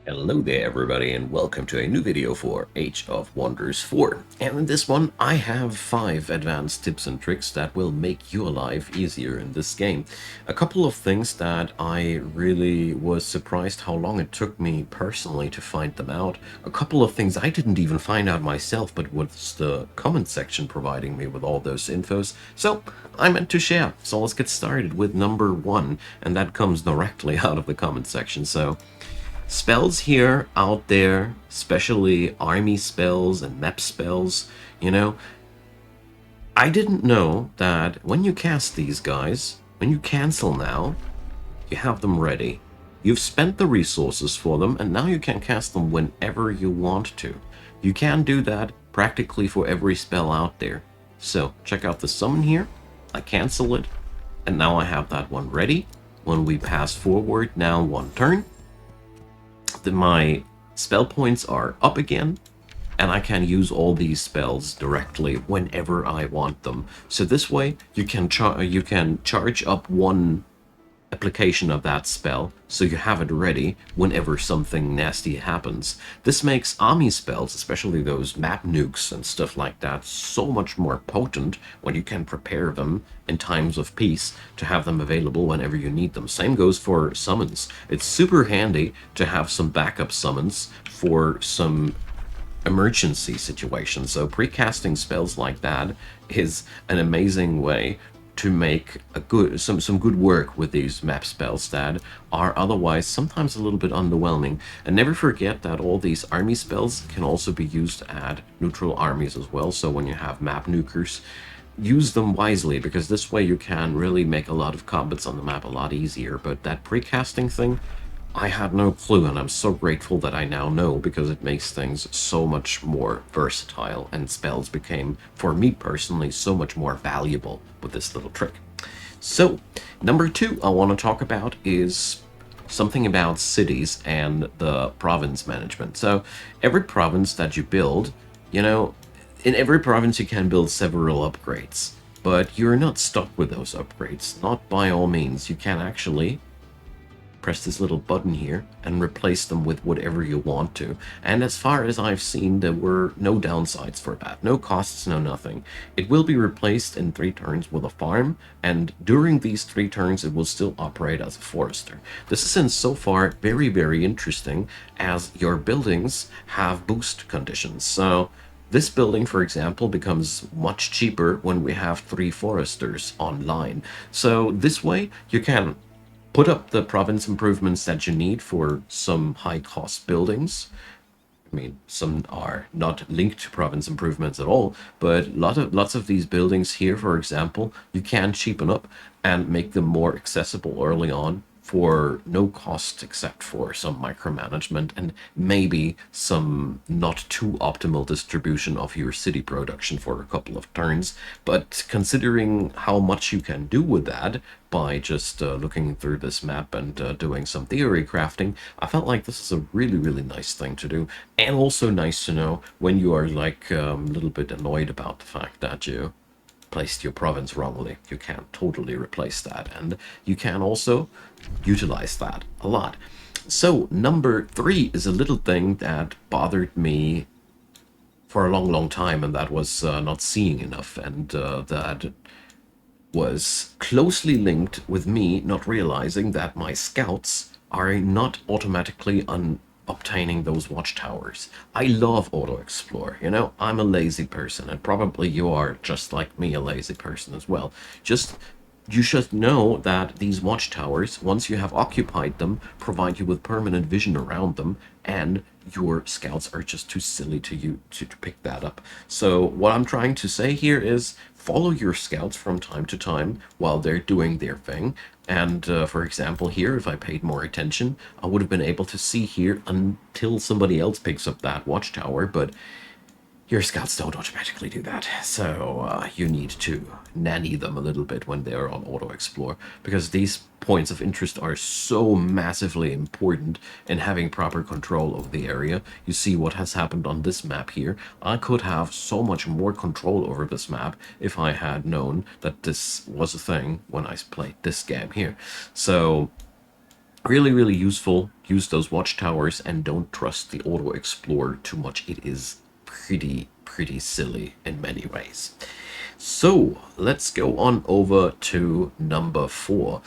Hello there everybody and welcome to a new video for Age of Wonders 4. And in this one I have 5 advanced tips and tricks that will make your life easier in this game. A couple of things that I really was surprised how long it took me personally to find them out. A couple of things I didn't even find out myself, but was the comment section providing me with all those infos. So I meant to share. So let's get started with number 1, and that comes directly out of the comment section. So spells here out there, especially army spells and map spells, you know, I didn't know that when you cast these guys, when you cancel now, you have them ready. You've spent the resources for them, and now you can cast them whenever you want to. You can do that practically for every spell out there. So check out the summon here. I cancel it, and now I have that one ready. When we pass forward now one turn, my spell points are up again, and I can use all these spells directly whenever I want them. So this way you can charge up one application of that spell, so you have it ready whenever something nasty happens. This makes army spells, especially those map nukes and stuff like that, so much more potent when you can prepare them in times of peace to have them available whenever you need them. Same goes for summons. It's super handy to have some backup summons for some emergency situations. So precasting spells like that is an amazing way to make some good work with these map spells that are otherwise sometimes a little bit underwhelming. And never forget that all these army spells can also be used at neutral armies as well. So when you have map nukers, use them wisely, because this way you can really make a lot of combats on the map a lot easier. But that precasting thing, I had no clue, and I'm so grateful that I now know, because it makes things so much more versatile, and spells became, for me personally, so much more valuable with this little trick. So, number 2 I want to talk about is something about cities and the province management. So, every province that you build, you know, in every province you can build several upgrades, but you're not stuck with those upgrades. Not by all means. You can actually press this little button here and replace them with whatever you want to. And as far as I've seen, there were no downsides for that. No costs, no nothing. It will be replaced in 3 turns with a farm, and during these 3 turns it will still operate as a forester. This is in so far very, very interesting, as your buildings have boost conditions. So this building, for example, becomes much cheaper when we have 3 foresters online. So this way you can put up the province improvements that you need for some high-cost buildings. I mean, some are not linked to province improvements at all, but lots of these buildings here, for example, you can cheapen up and make them more accessible early on for no cost, except for some micromanagement and maybe some not too optimal distribution of your city production for a couple of turns. But considering how much you can do with that by just looking through this map and doing some theory crafting, I felt like this is a really, really nice thing to do. And also nice to know when you are like a little bit annoyed about the fact that you placed your province wrongly. You can totally replace that, and you can also utilize that a lot. So number 3 is a little thing that bothered me for a long, long time, and that was not seeing enough, and that was closely linked with me not realizing that my scouts are not automatically obtaining those watchtowers. I love auto explore, you know, I'm a lazy person, and probably you are just like me, a lazy person as well. You should know that these watchtowers, once you have occupied them, provide you with permanent vision around them, and your scouts are just too silly to pick that up. So what I'm trying to say here is follow your scouts from time to time while they're doing their thing. And for example, here, if I paid more attention, I would have been able to see here until somebody else picks up that watchtower, but your scouts don't automatically do that, so you need to nanny them a little bit when they're on auto-explore, because these points of interest are so massively important in having proper control over the area. You see what has happened on this map here. I could have so much more control over this map if I had known that this was a thing when I played this game here. So Really, really useful. Use those watchtowers and don't trust the auto explorer too much. It is pretty silly in many ways. So let's go on over to number 4.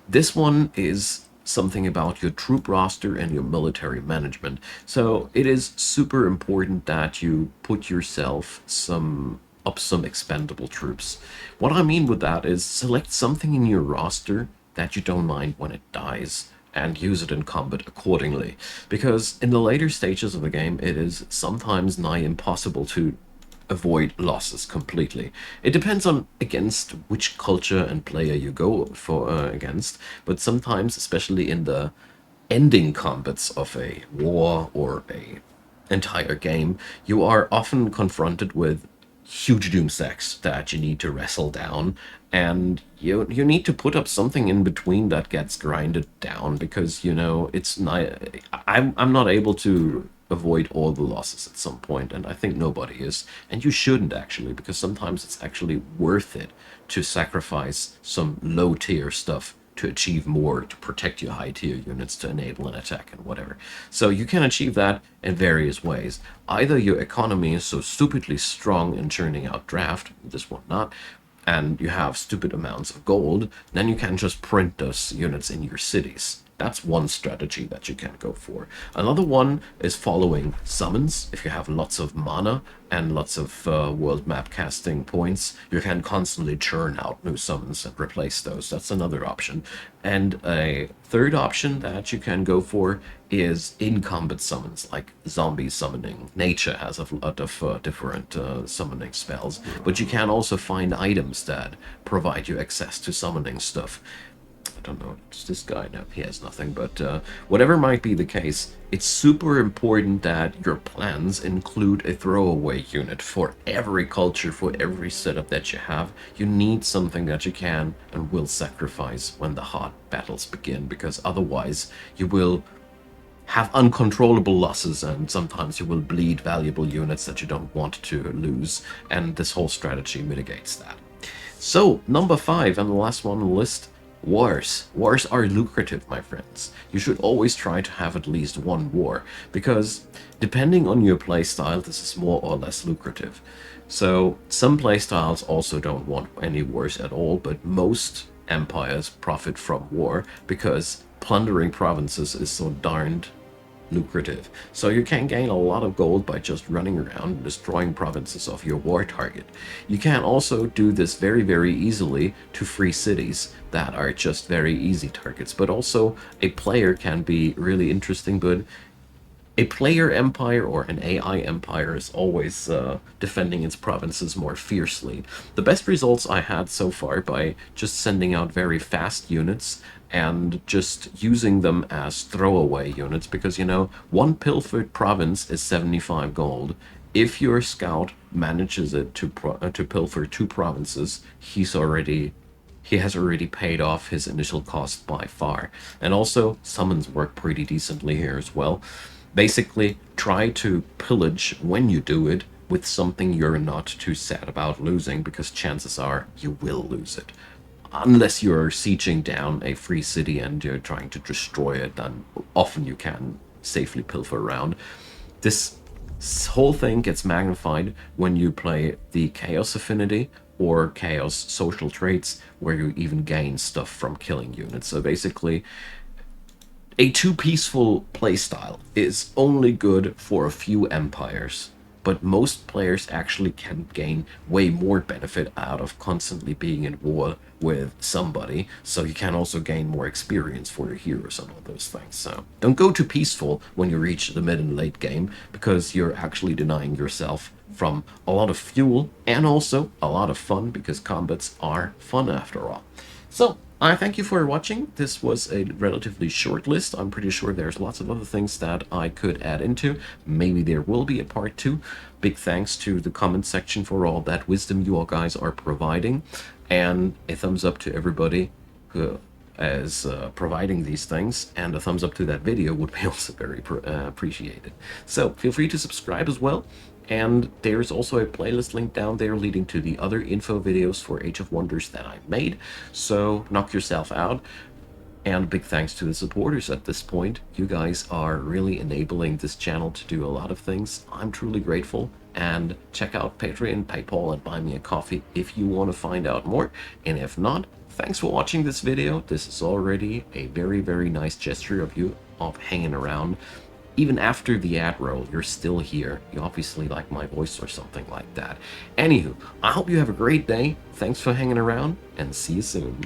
This one is something about your troop roster and your military management. So it is super important that you put yourself some expendable troops. What I mean with that is select something in your roster that you don't mind when it dies and use it in combat accordingly. Because in the later stages of the game, it is sometimes nigh impossible to avoid losses completely. It depends on against which culture and player you go for against, but sometimes, especially in the ending combats of a war or a entire game, you are often confronted with huge doom stacks that you need to wrestle down, and you need to put up something in between that gets grinded down because it's not. I'm not able to avoid all the losses at some point, and I think nobody is, and you shouldn't actually, because sometimes it's actually worth it to sacrifice some low tier stuff to achieve more, to protect your high tier units, to enable an attack and whatever. So you can achieve that in various ways. Either your economy is so stupidly strong in churning out draft, this one not, and you have stupid amounts of gold, then you can just print those units in your cities. That's one strategy that you can go for. Another one is following summons. If you have lots of mana and lots of world map casting points, you can constantly churn out new summons and replace those. That's another option. And a third option that you can go for is in combat summons, like zombie summoning. Nature has a lot of different summoning spells, but you can also find items that provide you access to summoning stuff. I don't know, it's this guy. No, he has nothing, but whatever might be the case, it's super important that your plans include a throwaway unit for every culture, for every setup that you have. You need something that you can and will sacrifice when the hard battles begin, because otherwise you will have uncontrollable losses, and sometimes you will bleed valuable units that you don't want to lose, and this whole strategy mitigates that. So, number 5, and the last one on the list, wars. Wars are lucrative, my friends. You should always try to have at least one war, because depending on your playstyle, this is more or less lucrative. So, some playstyles also don't want any wars at all, but most empires profit from war because plundering provinces is so darned lucrative. So you can gain a lot of gold by just running around and destroying provinces of your war target. You can also do this very easily to free cities that are just very easy targets, but also a player can be really interesting, but a player empire or an AI empire is always defending its provinces more fiercely. The best results I had so far by just sending out very fast units and just using them as throwaway units, because one pilfered province is 75 gold. If your scout manages it to pilfer 2 provinces, he has already paid off his initial cost by far. And also, summons work pretty decently here as well. Basically, try to pillage when you do it with something you're not too sad about losing, because chances are you will lose it. Unless you're sieging down a free city and you're trying to destroy it, then often you can safely pilfer around. This whole thing gets magnified when you play the Chaos Affinity or Chaos Social Traits, where you even gain stuff from killing units. So basically, a too peaceful playstyle is only good for a few empires, but most players actually can gain way more benefit out of constantly being in war with somebody, so you can also gain more experience for your heroes and all those things. So don't go too peaceful when you reach the mid and late game, because you're actually denying yourself from a lot of fuel and also a lot of fun, because combats are fun after all. So, I thank you for watching. This was a relatively short list. I'm pretty sure there's lots of other things that I could add into. Maybe there will be a part 2. Big thanks to the comment section for all that wisdom you all guys are providing. And a thumbs up to everybody who is providing these things. And a thumbs up to that video would be also very appreciated. So, feel free to subscribe as well. And there's also a playlist link down there leading to the other info videos for Age of Wonders that I made. So knock yourself out. And big thanks to the supporters at this point. You guys are really enabling this channel to do a lot of things. I'm truly grateful. And check out Patreon, PayPal, and Buy Me a Coffee if you want to find out more. And if not, thanks for watching this video. This is already a very, very nice gesture of you of hanging around. Even after the ad roll, you're still here. You obviously like my voice or something like that. Anywho, I hope you have a great day. Thanks for hanging around, and see you soon.